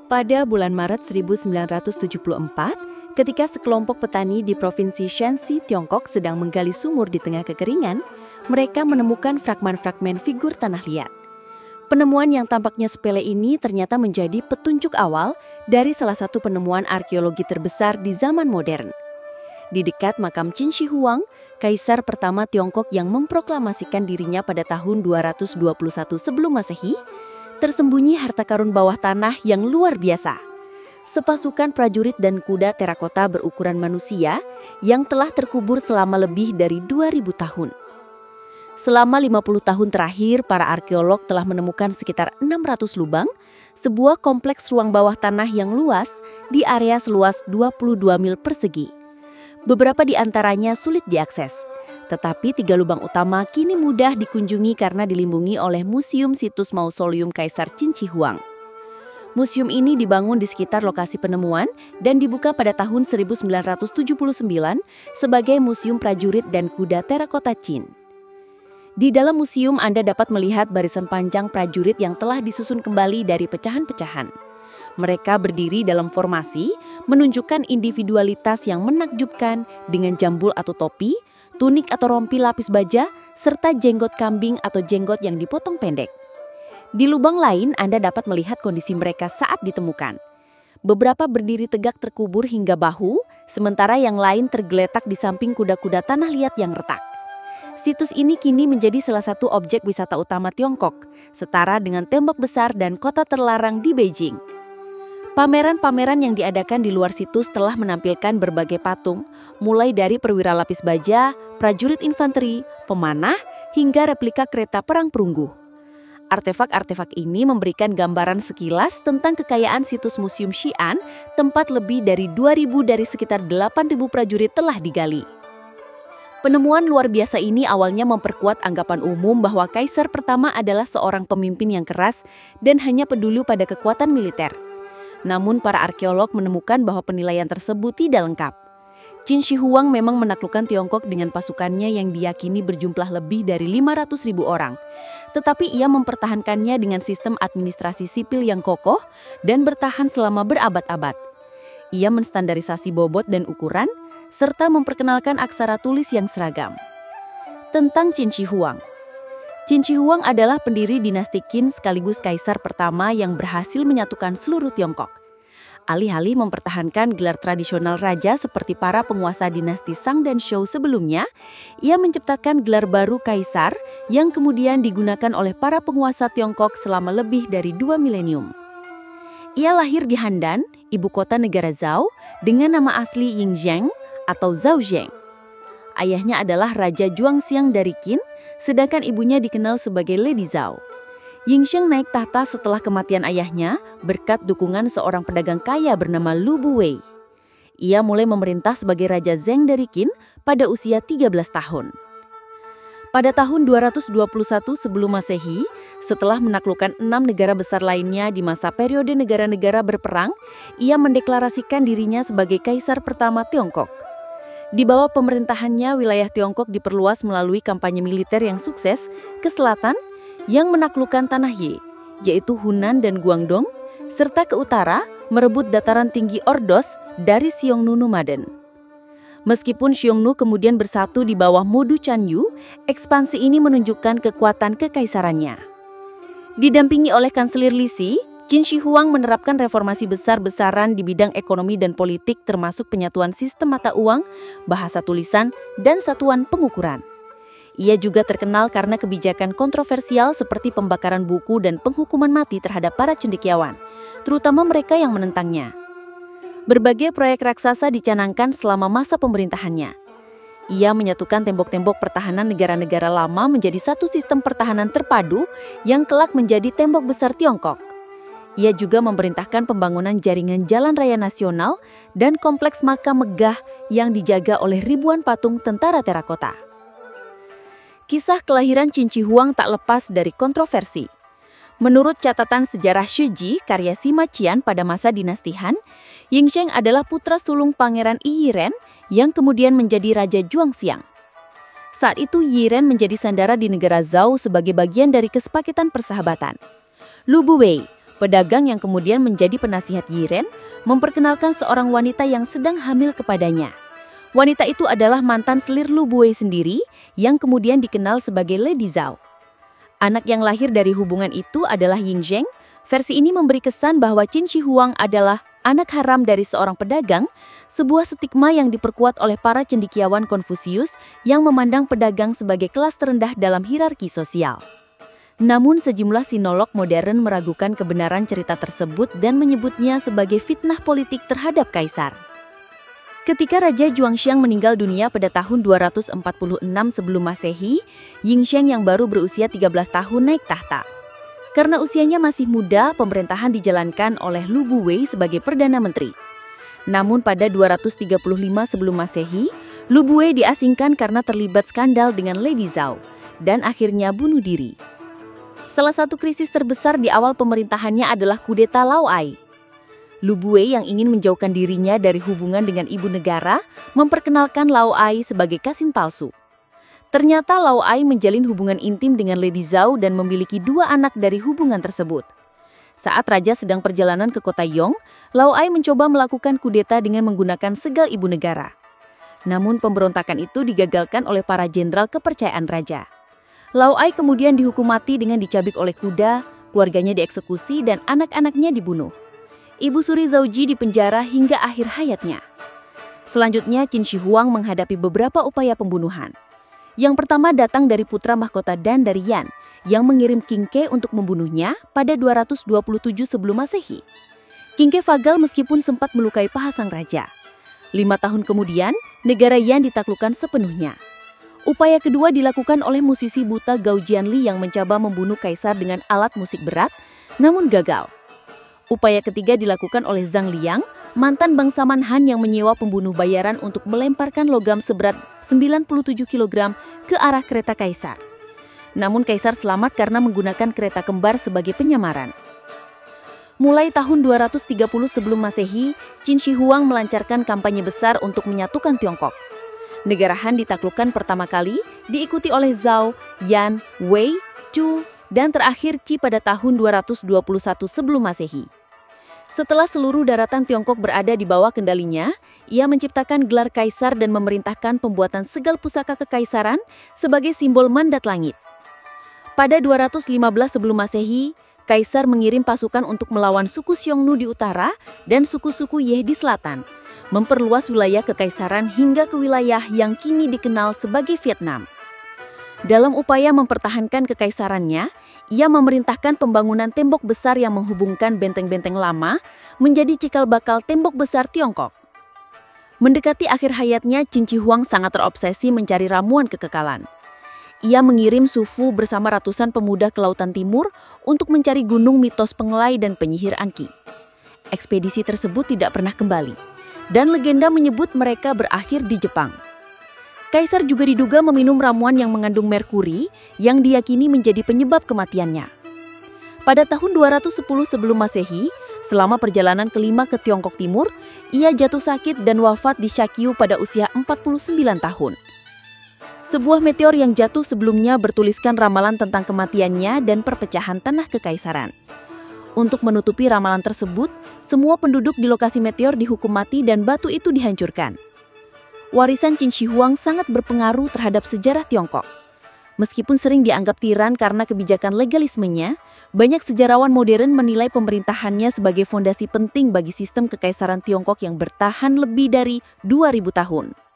Pada bulan Maret 1974, ketika sekelompok petani di Provinsi Shanxi, Tiongkok sedang menggali sumur di tengah kekeringan, mereka menemukan fragmen-fragmen figur tanah liat. Penemuan yang tampaknya sepele ini ternyata menjadi petunjuk awal dari salah satu penemuan arkeologi terbesar di zaman modern. Di dekat makam Qin Shi Huang, kaisar pertama Tiongkok yang memproklamasikan dirinya pada tahun 221 sebelum Masehi, tersembunyi harta karun bawah tanah yang luar biasa. Sepasukan prajurit dan kuda terakota berukuran manusia yang telah terkubur selama lebih dari 2000 tahun. Selama 50 tahun terakhir, para arkeolog telah menemukan sekitar 600 lubang, sebuah kompleks ruang bawah tanah yang luas di area seluas 22 mil persegi. Beberapa di antaranya sulit diakses, tetapi 3 lubang utama kini mudah dikunjungi karena dilindungi oleh Museum Situs Mausoleum Kaisar Qin Shi Huang. Museum ini dibangun di sekitar lokasi penemuan dan dibuka pada tahun 1979 sebagai Museum Prajurit dan Kuda Terakota Qin. Di dalam museum Anda dapat melihat barisan panjang prajurit yang telah disusun kembali dari pecahan-pecahan. Mereka berdiri dalam formasi, menunjukkan individualitas yang menakjubkan dengan jambul atau topi, tunik atau rompi lapis baja, serta jenggot kambing atau jenggot yang dipotong pendek. Di lubang lain Anda dapat melihat kondisi mereka saat ditemukan. Beberapa berdiri tegak terkubur hingga bahu, sementara yang lain tergeletak di samping kuda-kuda tanah liat yang retak. Situs ini kini menjadi salah satu objek wisata utama Tiongkok, setara dengan tembok besar dan kota terlarang di Beijing. Pameran-pameran yang diadakan di luar situs telah menampilkan berbagai patung, mulai dari perwira lapis baja, prajurit infanteri, pemanah, hingga replika kereta perang perunggu. Artefak-artefak ini memberikan gambaran sekilas tentang kekayaan situs Museum Xi'an, tempat lebih dari 2.000 dari sekitar 8.000 prajurit telah digali. Penemuan luar biasa ini awalnya memperkuat anggapan umum bahwa kaisar pertama adalah seorang pemimpin yang keras dan hanya peduli pada kekuatan militer. Namun para arkeolog menemukan bahwa penilaian tersebut tidak lengkap. Qin Shi Huang memang menaklukkan Tiongkok dengan pasukannya yang diyakini berjumlah lebih dari 500.000 orang. Tetapi ia mempertahankannya dengan sistem administrasi sipil yang kokoh dan bertahan selama berabad-abad. Ia menstandarisasi bobot dan ukuran, serta memperkenalkan aksara tulis yang seragam. Tentang Qin Shi Huang. Qin Shi Huang adalah pendiri dinasti Qin sekaligus kaisar pertama yang berhasil menyatukan seluruh Tiongkok. Alih-alih mempertahankan gelar tradisional raja seperti para penguasa dinasti Shang dan Zhou sebelumnya, ia menciptakan gelar baru kaisar yang kemudian digunakan oleh para penguasa Tiongkok selama lebih dari 2 milenium. Ia lahir di Handan, ibu kota negara Zhou, dengan nama asli Yingzheng atau Zhao Zheng. Ayahnya adalah Raja Zhuangxiang dari Qin, sedangkan ibunya dikenal sebagai Lady Zhao. Yingzheng naik tahta setelah kematian ayahnya berkat dukungan seorang pedagang kaya bernama Lu Buwei. Ia mulai memerintah sebagai Raja Zheng dari Qin pada usia 13 tahun. Pada tahun 221 sebelum Masehi, setelah menaklukkan 6 negara besar lainnya di masa periode negara-negara berperang, ia mendeklarasikan dirinya sebagai kaisar pertama Tiongkok. Di bawah pemerintahannya, wilayah Tiongkok diperluas melalui kampanye militer yang sukses ke selatan yang menaklukkan tanah Ye, yaitu Hunan dan Guangdong, serta ke utara merebut dataran tinggi Ordos dari Xiongnu nomaden. Meskipun Xiongnu kemudian bersatu di bawah Modu Chanyu, ekspansi ini menunjukkan kekuatan kekaisarannya. Didampingi oleh Kanselir Li Si, Qin Shi Huang menerapkan reformasi besar-besaran di bidang ekonomi dan politik termasuk penyatuan sistem mata uang, bahasa tulisan, dan satuan pengukuran. Ia juga terkenal karena kebijakan kontroversial seperti pembakaran buku dan penghukuman mati terhadap para cendekiawan, terutama mereka yang menentangnya. Berbagai proyek raksasa dicanangkan selama masa pemerintahannya. Ia menyatukan tembok-tembok pertahanan negara-negara lama menjadi satu sistem pertahanan terpadu yang kelak menjadi tembok besar Tiongkok. Ia juga memerintahkan pembangunan jaringan jalan raya nasional dan kompleks makam megah yang dijaga oleh ribuan patung tentara terakota. Kisah kelahiran Qin Shi Huang tak lepas dari kontroversi. Menurut catatan sejarah Shiji karya Sima Qian pada masa dinasti Han, Yingzheng adalah putra sulung Pangeran Yi Yiren yang kemudian menjadi Raja Zhuangxiang. Saat itu Yiren menjadi sandara di negara Zhou sebagai bagian dari kesepakatan persahabatan. Lu Buwei, pedagang yang kemudian menjadi penasihat Yiren, memperkenalkan seorang wanita yang sedang hamil kepadanya. Wanita itu adalah mantan selir Lu Buwei sendiri yang kemudian dikenal sebagai Lady Zhao. Anak yang lahir dari hubungan itu adalah Ying Zheng. Versi ini memberi kesan bahwa Qin Shi Huang adalah anak haram dari seorang pedagang, sebuah stigma yang diperkuat oleh para cendekiawan Konfusius yang memandang pedagang sebagai kelas terendah dalam hierarki sosial. Namun sejumlah sinolog modern meragukan kebenaran cerita tersebut dan menyebutnya sebagai fitnah politik terhadap kaisar. Ketika Raja Zhuangxiang meninggal dunia pada tahun 246 sebelum Masehi, Ying Zheng yang baru berusia 13 tahun naik tahta. Karena usianya masih muda, pemerintahan dijalankan oleh Lu Buwei sebagai Perdana Menteri. Namun pada 235 sebelum Masehi, Lu Buwei diasingkan karena terlibat skandal dengan Lady Zhao, dan akhirnya bunuh diri. Salah satu krisis terbesar di awal pemerintahannya adalah kudeta Lao Ai. Lu Buwei yang ingin menjauhkan dirinya dari hubungan dengan ibu negara, memperkenalkan Lao Ai sebagai kasin palsu. Ternyata Lao Ai menjalin hubungan intim dengan Lady Zhao dan memiliki 2 anak dari hubungan tersebut. Saat raja sedang perjalanan ke kota Yong, Lao Ai mencoba melakukan kudeta dengan menggunakan segal ibu negara. Namun pemberontakan itu digagalkan oleh para jenderal kepercayaan raja. Lao Ai kemudian dihukum mati dengan dicabik oleh kuda, keluarganya dieksekusi dan anak-anaknya dibunuh. Ibu suri Zhao Ji dipenjara hingga akhir hayatnya. Selanjutnya Qin Shi Huang menghadapi beberapa upaya pembunuhan. Yang pertama datang dari putra mahkota Dan dari Yan, yang mengirim King Ke untuk membunuhnya pada 227 sebelum Masehi. King Ke fagal meskipun sempat melukai paha sang raja. 5 tahun kemudian, negara Yan ditaklukkan sepenuhnya. Upaya kedua dilakukan oleh musisi buta Gao Jianli yang mencoba membunuh kaisar dengan alat musik berat, namun gagal. Upaya ketiga dilakukan oleh Zhang Liang, mantan bangsawan Han yang menyewa pembunuh bayaran untuk melemparkan logam seberat 97 kg ke arah kereta kaisar. Namun kaisar selamat karena menggunakan kereta kembar sebagai penyamaran. Mulai tahun 230 sebelum Masehi, Qin Shi Huang melancarkan kampanye besar untuk menyatukan Tiongkok. Negara Han ditaklukkan pertama kali, diikuti oleh Zhao, Yan, Wei, Chu, dan terakhir Qi pada tahun 221 sebelum Masehi. Setelah seluruh daratan Tiongkok berada di bawah kendalinya, ia menciptakan gelar kaisar dan memerintahkan pembuatan segal pusaka kekaisaran sebagai simbol mandat langit. Pada 215 sebelum Masehi, kaisar mengirim pasukan untuk melawan suku Xiongnu di utara dan suku-suku Ye di selatan, memperluas wilayah kekaisaran hingga ke wilayah yang kini dikenal sebagai Vietnam. Dalam upaya mempertahankan kekaisarannya, ia memerintahkan pembangunan tembok besar yang menghubungkan benteng-benteng lama menjadi cikal bakal tembok besar Tiongkok. Mendekati akhir hayatnya, Qin Shi Huang sangat terobsesi mencari ramuan kekekalan. Ia mengirim Su Fu bersama ratusan pemuda ke Lautan Timur untuk mencari gunung mitos pengelai dan penyihir Anqi. Ekspedisi tersebut tidak pernah kembali, dan legenda menyebut mereka berakhir di Jepang. Kaisar juga diduga meminum ramuan yang mengandung merkuri yang diyakini menjadi penyebab kematiannya. Pada tahun 210 sebelum Masehi, selama perjalanan kelima ke Tiongkok Timur, ia jatuh sakit dan wafat di Shakyu pada usia 49 tahun. Sebuah meteor yang jatuh sebelumnya bertuliskan ramalan tentang kematiannya dan perpecahan tanah kekaisaran. Untuk menutupi ramalan tersebut, semua penduduk di lokasi meteor dihukum mati dan batu itu dihancurkan. Warisan Qin Shi Huang sangat berpengaruh terhadap sejarah Tiongkok. Meskipun sering dianggap tiran karena kebijakan legalismenya, banyak sejarawan modern menilai pemerintahannya sebagai fondasi penting bagi sistem kekaisaran Tiongkok yang bertahan lebih dari 2000 tahun.